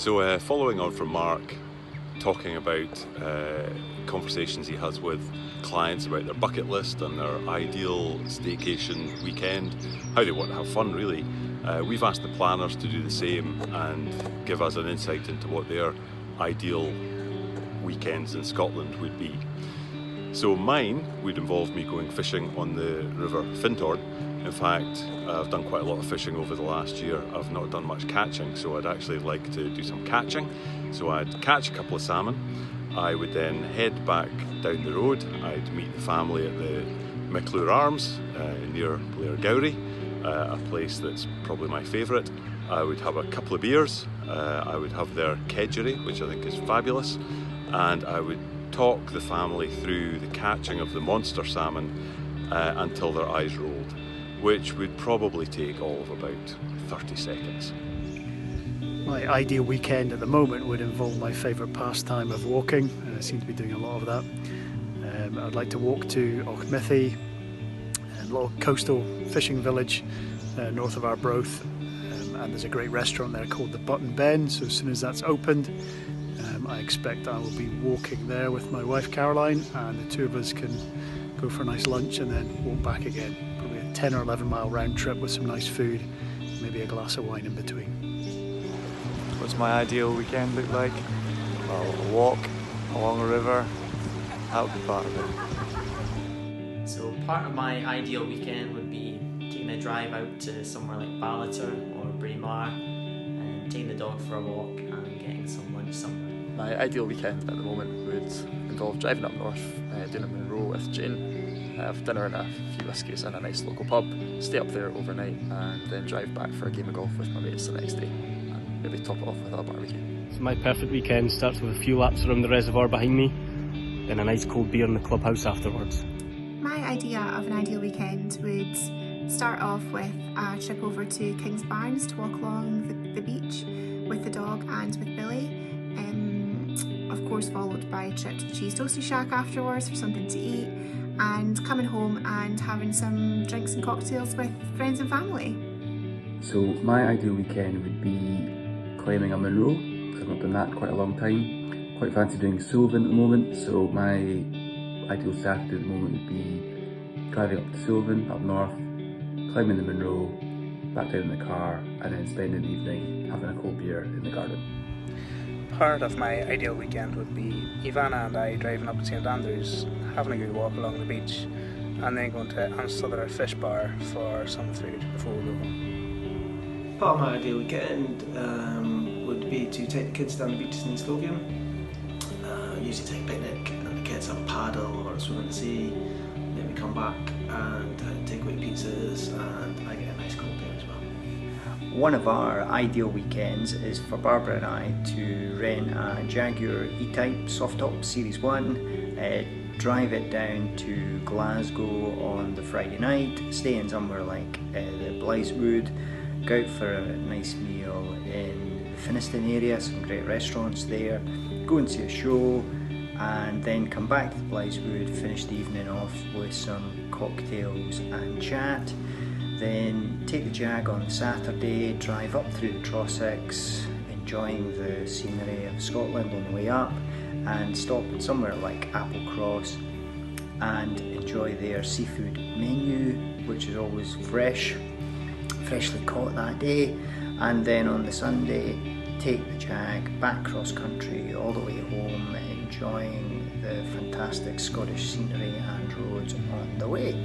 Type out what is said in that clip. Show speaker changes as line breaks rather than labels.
So following on from Mark talking about conversations he has with clients about their bucket list and their ideal staycation weekend, how they want to have fun really, we've asked the planners to do the same and give us an insight into what their ideal weekends in Scotland would be. So mine would involve me going fishing on the River Fintore. In fact, I've done quite a lot of fishing over the last year. I've not done much catching, so I'd actually like to do some catching. So I'd catch a couple of salmon. I would then head back down the road. I'd meet the family at the Micklure Arms near Blairgowrie, a place that's probably my favourite. I would have a couple of beers. I would have their kedgeree, which I think is fabulous, and I would talk the family through the catching of the monster salmon until their eyes rolled, which would probably take all of about 30 seconds.
My ideal weekend at the moment would involve my favourite pastime of walking. I seem to be doing a lot of that. I'd like to walk to Auchmithie, a little coastal fishing village north of Arbroath, and there's a great restaurant there called the Butt and Ben, so as soon as that's opened, I expect I will be walking there with my wife Caroline, and the two of us can go for a nice lunch and then walk back again. Probably a 10 or 11 mile round trip with some nice food, maybe a glass of wine in between.
What's my ideal weekend look like? Well, a walk along a river, that would be part of it.
So part of my ideal weekend would be taking a drive out to somewhere like Ballater or Braemar and taking the dog for a walk and getting some lunch somewhere.
My ideal weekend at the moment would involve driving up north, doing a Munro with Jane, have dinner and a few whiskies in a nice local pub, stay up there overnight and then drive back for a game of golf with my mates the next day and maybe top it off with a barbecue.
So my perfect weekend starts with a few laps around the reservoir behind me, then a nice cold beer in the clubhouse afterwards.
My idea of an ideal weekend would start off with a trip over to Kingsbarns to walk along the beach with the dog and with Billy. Of course followed by a trip to the Cheese Toasty Shack afterwards for something to eat, and coming home and having some drinks and cocktails with friends and family.
So my ideal weekend would be climbing a Munro, because I've not done that in quite a long time. Quite fancy doing Sullivan at the moment, so my ideal Saturday at the moment would be driving up to Sullivan, up north, climbing the Munro, back down in the car, and then spending the evening having a cold beer in the garden.
Part of my ideal weekend would be Ivana and I driving up to St Andrews, having a good walk along the beach, and then going to Anstruther Fish Bar for some food before we go home.
Part of my ideal weekend would be to take the kids down the beaches in East Lothian. Usually take a picnic and the kids have a paddle or a swim in the sea. Then we come back and take away pizzas and I get a nice cold beer as well.
One of our ideal weekends is for Barbara and I to rent a Jaguar E-Type soft top Series 1, drive it down to Glasgow on the Friday night, stay in somewhere like the Blytheswood, go out for a nice meal in the Finnieston area, some great restaurants there, go and see a show, and then come back to the Blytheswood, finish the evening off with some cocktails and chat. Then take the Jag on Saturday, drive up through the Trossachs, enjoying the scenery of Scotland on the way up, and stop at somewhere like Applecross and enjoy their seafood menu, which is always freshly caught that day. And then on the Sunday, take the Jag back cross country all the way home, enjoying the fantastic Scottish scenery and roads on the way.